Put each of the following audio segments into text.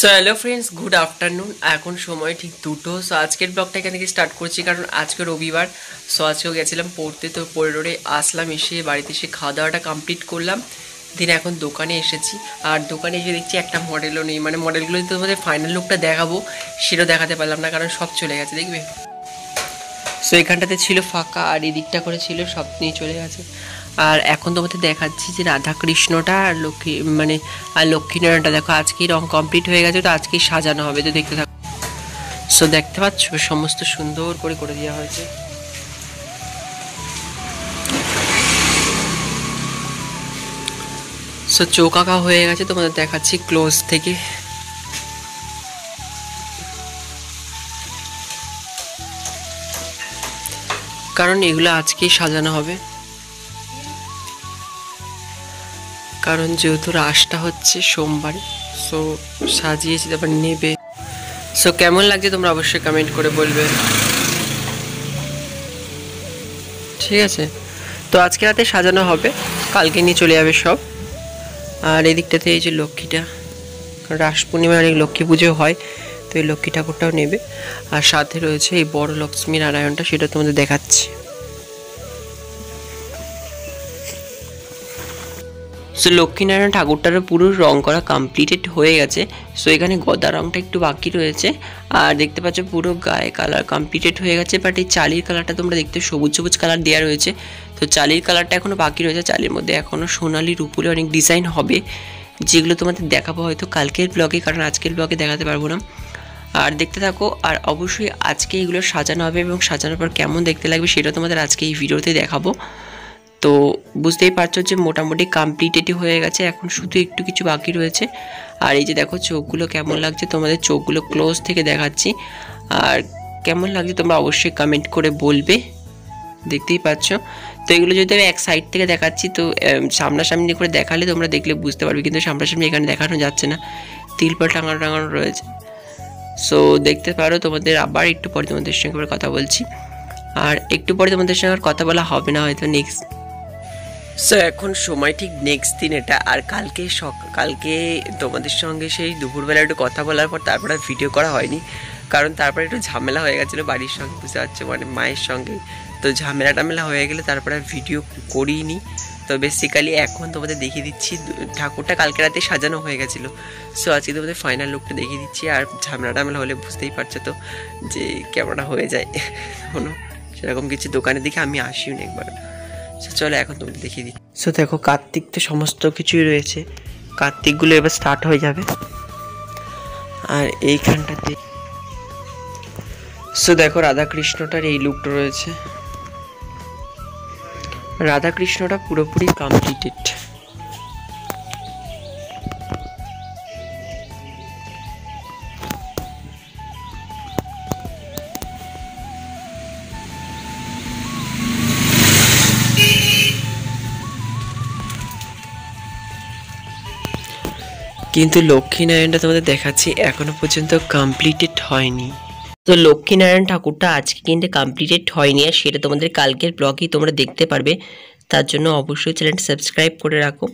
So hello friends, good afternoon. এখন সময় ঠিক 2টো। সো আজকের ব্লগটা এখান থেকে স্টার্ট করছি, কারণ আজকে রবিবার। সো আজকেও গেছিলাম পড়তে, তো পড়ে আসলাম, এসে বাড়িতে এসে খাওয়া দাওয়াটা কমপ্লিট করলাম। দিন এখন দোকানে এসেছি, আর দোকানে এসে দেখছি একটা মডেলও নেই। মানে মডেলগুলো যদি তোমাদের ফাইনাল লুকটা দেখাবো সেটাও দেখাতে পারলাম না, কারণ সব চলে গেছে, দেখবে। সো এখানটাতে ছিল ফাঁকা, আর এই দিকটা করে ছিল, সব নিয়ে চলে গেছে। আর এখন তোমাদের দেখাচ্ছি যে রাধাকৃষ্ণটা আর লক্ষ্মীনারায়ণটা দেখো, আজকেই রং কমপ্লিট হয়ে গেছে, তো আজকেই সাজানো হবে, তো দেখতে থাকো। সো দেখতে পাচ্ছ সমস্ত সুন্দর করে করে দেওয়া হয়েছে। সো চোখ আঁকা হয়ে গেছে, তোমাদের দেখাচ্ছি ক্লোজ থেকে। কারণ এগুলো আজকেই সাজানো হবে, কারণ যেহেতু রাসটা হচ্ছে সোমবারে, সো সাজিয়েছি, তারপর নেবে। সো কেমন লাগছে তোমরা অবশ্যই কমেন্ট করে বলবে, ঠিক আছে। তো আজকে রাতে সাজানো হবে, কালকে নিয়ে চলে যাবে সব। আর এই দিকটাতে এই যে লক্ষ্মীটা, রাস পূর্ণিমার অনেক লক্ষ্মী পুজো হয়, তো এই লক্ষ্মী ঠাকুরটাও নেবে। আর সাথে রয়েছে এই বড় লক্ষ্মী নারায়ণটা, সেটা তোমাদের দেখাচ্ছি। সো লক্ষ্মীনারায়ণ ঠাকুরটারও পুরো রং করা কমপ্লিটেড হয়ে গেছে। সো এখানে গদা রংটা একটু বাকি রয়েছে, আর দেখতে পাচ্ছ পুরো গায়ে কালার কমপ্লিটেড হয়ে গেছে। বাট এই চালির কালারটা তোমরা দেখতে সবুজ সবুজ কালার দেওয়া রয়েছে, তো চালির কালারটা এখনও বাকি রয়েছে। চালির মধ্যে এখনও সোনালির উপরে অনেক ডিজাইন হবে, যেগুলো তোমাদের দেখাবো হয়তো কালকের ব্লগে, কারণ আজকের ব্লগে দেখাতে পারবো না। আর দেখতে থাকো, আর অবশ্যই আজকে এগুলো সাজানো হবে, এবং সাজানোর পর কেমন দেখতে লাগবে সেটা তোমাদের আজকে এই ভিডিওতে দেখাবো। তো বুঝতেই পারছো যে মোটামুটি কমপ্লিটেডই হয়ে গেছে, এখন শুধু একটু কিছু বাকি রয়েছে। আর এই যে দেখো চোখগুলো কেমন লাগছে, তোমাদের চোখগুলো ক্লোজ থেকে দেখাচ্ছি, আর কেমন লাগছে তোমরা অবশ্যই কমেন্ট করে বলবে, দেখতেই পাচ্ছ। তো এগুলো যদি আমি এক সাইড থেকে দেখাচ্ছি, তো সামনাসামনি করে দেখালে তোমরা দেখলে বুঝতে পারবে, কিন্তু সামনাসামনি এখানে দেখানো যাচ্ছে না, তিলপা টাঙানো টাঙানো রয়েছে। সো দেখতে পারো, তোমাদের আবার একটু পরে তোমাদের সঙ্গে কথা বলছি, আর একটু পরে তোমাদের সঙ্গে কথা বলা হবে না হয়তো নেক্সট। সো এখন সময় ঠিক নেক্সট দিন এটা, আর কালকে তোমাদের সঙ্গে সেই দুপুরবেলা একটু কথা বলার পর তারপরে ভিডিও করা হয়নি, কারণ তারপরে একটু ঝামেলা হয়ে গেছিলো বাড়ির সঙ্গে, বুঝতে পারছো, মানে মায়ের সঙ্গে। তো ঝামেলা হয়ে গেলে তারপরে ভিডিও করিনি। তো বেসিক্যালি এখন তোমাদের দেখিয়ে দিচ্ছি, ঠাকুরটা কালকে রাতে সাজানো হয়ে গেছিলো। সো আজকে তোমাদের ফাইনাল লুকটা দেখিয়ে দিচ্ছি। আর ঝামেলা হলে বুঝতেই পারছো তো যে কেমনটা হয়ে যায়। কোনো সেরকম কিছু দোকানের দিকে আমি আসিও না একবার। সো চলো এখন তোমাদের দেখিয়ে দিই। সো দেখো কার্তিক তো সমস্ত কিছুই রয়েছে, কার্তিকগুলো এবার স্টার্ট হয়ে যাবে। আর এইখানটাতে সো দেখো রাধাকৃষ্ণটার এই লুকটা রয়েছে, রাধাকৃষ্ণটা পুরোপুরি কমপ্লিটেড। কিন্তু লক্ষ্মীনারায়ণটা তোমাদের দেখাচ্ছি, এখনো পর্যন্ত কমপ্লিটেড হয়নি। তো লক্ষ্মীনারায়ণ ঠাকুরটা আজকে কিন্তু কমপ্লিটেড হয়নি, আর সেটা তোমাদের কালকের ব্লগেই তোমরা দেখতে পারবে। তার জন্য অবশ্যই চ্যানেলটা সাবস্ক্রাইব করে রাখো।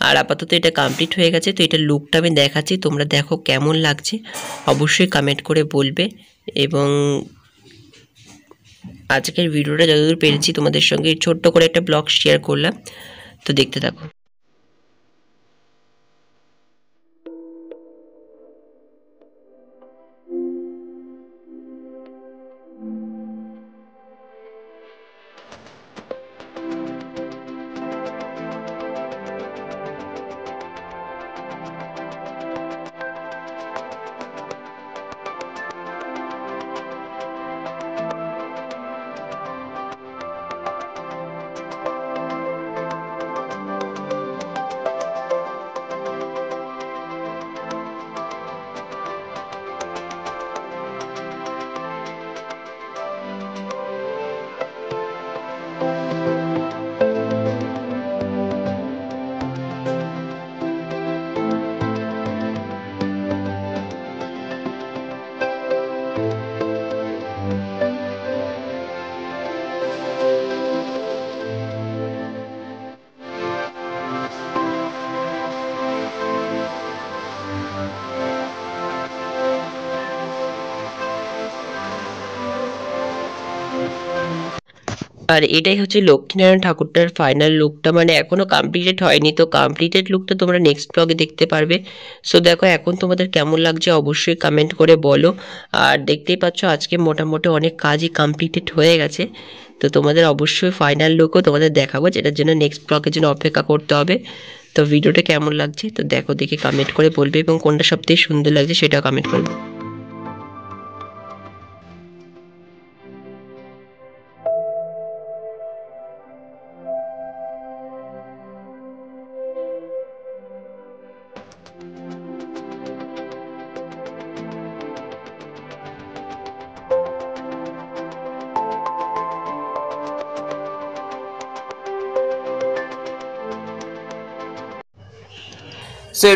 আর আপাতত এটা কমপ্লিট হয়ে গেছে, তো এটা লুকটা আমি দেখাচ্ছি, তোমরা দেখো কেমন লাগছে অবশ্যই কমেন্ট করে বলবে। এবং আজকের ভিডিওটা যতদূর পেরেছি তোমাদের সঙ্গে ছোট্ট করে একটা ব্লগ শেয়ার করলাম, তো দেখতে থাকো। আর এটাই হচ্ছে লক্ষ্মীনারায়ণ ঠাকুরটার ফাইনাল লুকটা, মানে এখনও কমপ্লিটেড হয়নি, তো কমপ্লিটেড লুকটা তোমরা নেক্সট ব্লগে দেখতে পারবে। সো দেখো এখন তোমাদের কেমন লাগছে অবশ্যই কমেন্ট করে বলো। আর দেখতেই পাচ্ছ আজকে মোটামুটি অনেক কাজই কমপ্লিটেড হয়ে গেছে, তো তোমাদের অবশ্যই ফাইনাল লুকও তোমাদের দেখাবো, যেটার জন্য নেক্সট ব্লগের জন্য অপেক্ষা করতে হবে। তো ভিডিওটা কেমন লাগছে তো দেখো, দেখে কমেন্ট করে বলবে, এবং কোনটা সবথেকে সুন্দর লাগছে সেটাও কমেন্ট করবে। সো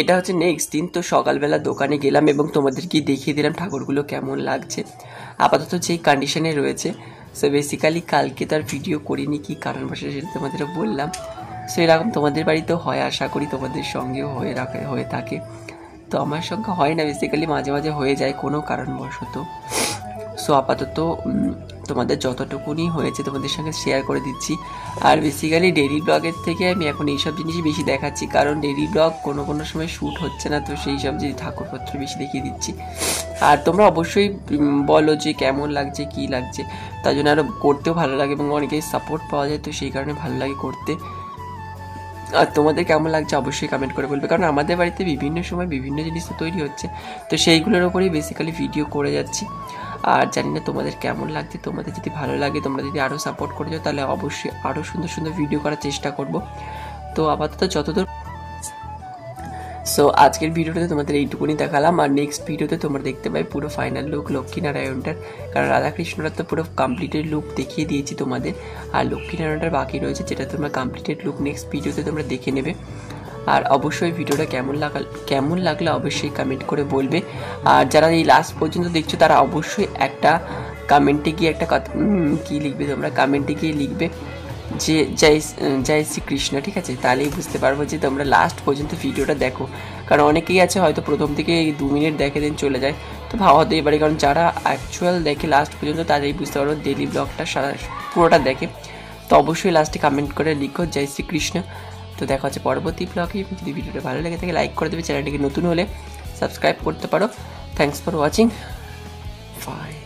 এটা হচ্ছে নেক্সট দিন। তো সকালবেলা দোকানে গেলাম এবং তোমাদেরকে দেখিয়ে দিলাম ঠাকুরগুলো কেমন লাগছে, আপাতত যেই কন্ডিশনে রয়েছে। সো বেসিক্যালি কালকে তার ভিডিও করিনি, কি কারণবশত সেটা তোমাদের বললাম। সো এরকম তোমাদের বাড়িতেও হয়, আশা করি তোমাদের সঙ্গেও হয়ে থাকে। তো আমার সঙ্গে হয় না, বেসিক্যালি মাঝে মাঝে হয়ে যায় কোনো কারণবশত। সো আপাতত তোমাদের যতটুকুনি হয়েছে তোমাদের সঙ্গে শেয়ার করে দিচ্ছি। আর বেসিক্যালি ডেইলি ব্লগের থেকে আমি এখন এইসব জিনিসই বেশি দেখাচ্ছি, কারণ ডেইলি ব্লগ কোনো সময় শ্যুট হচ্ছে না, তো সেই সব যে ঠাকুরপত্র বেশি দেখিয়ে দিচ্ছি। আর তোমরা অবশ্যই বলো যে কেমন লাগছে, কী লাগছে, তার জন্য আরও করতেও ভালো লাগে এবং অনেকেই সাপোর্ট পাওয়া যায়, তো সেই কারণে ভালো লাগে করতে। আর তোমাদের কেমন লাগছে অবশ্যই কমেন্ট করে বলবে, কারণ আমাদের বাড়িতে বিভিন্ন সময় বিভিন্ন জিনিস তো তৈরি হচ্ছে, তো সেইগুলোর ওপরেই বেসিক্যালি ভিডিও করে যাচ্ছি। আর জানি না তোমাদের কেমন লাগছে, তোমাদের যদি ভালো লাগে, তোমরা যদি আরও সাপোর্ট করে যাও, তাহলে অবশ্যই আরও সুন্দর সুন্দর ভিডিও করার চেষ্টা করব। তো আপাতত যতদূর। সো আজকের ভিডিওটাতে তোমাদের এইটুকুনি দেখালাম, আর নেক্সট ভিডিওতে তোমরা দেখতে পাই পুরো ফাইনাল লুক লক্ষ্মীনারায়ণটার, কারণ রাধাকৃষ্ণটার তো পুরো কমপ্লিটেড লুক দেখিয়ে দিয়েছি তোমাদের, আর লক্ষ্মীনারায়ণটার বাকি রয়েছে, যেটা তোমরা কমপ্লিটেড লুক নেক্সট ভিডিওতে তোমরা দেখে নেবে। আর অবশ্যই ভিডিওটা কেমন লাগলো অবশ্যই কমেন্ট করে বলবে। আর যারা এই লাস্ট পর্যন্ত দেখছো তারা অবশ্যই একটা কমেন্টে গিয়ে একটা কথা কী লিখবে, তোমরা কমেন্টে গিয়ে লিখবে যে জয় শ্রীকৃষ্ণ, ঠিক আছে? তাহলেই বুঝতে পারবো যে তোমরা লাস্ট পর্যন্ত ভিডিওটা দেখো, কারণ অনেকেই আছে হয়তো প্রথম থেকে 2 মিনিট দেখে দিন চলে যায়, তো ভাবা হতেই পারে, কারণ যারা অ্যাকচুয়াল দেখে লাস্ট পর্যন্ত তারাই বুঝতে পারবো ডেইলি ব্লগটা পুরোটা দেখে। তো অবশ্যই লাস্টে কমেন্ট করে লিখো জয় শ্রীকৃষ্ণ। তো দেখা হচ্ছে পরবর্তী ব্লগে। যদি ভিডিওটা ভালো লেগে থাকে লাইক করে দেবে, চ্যানেলটিকে নতুন হলে সাবস্ক্রাইব করতে পারো। Thanks for watching. বাই।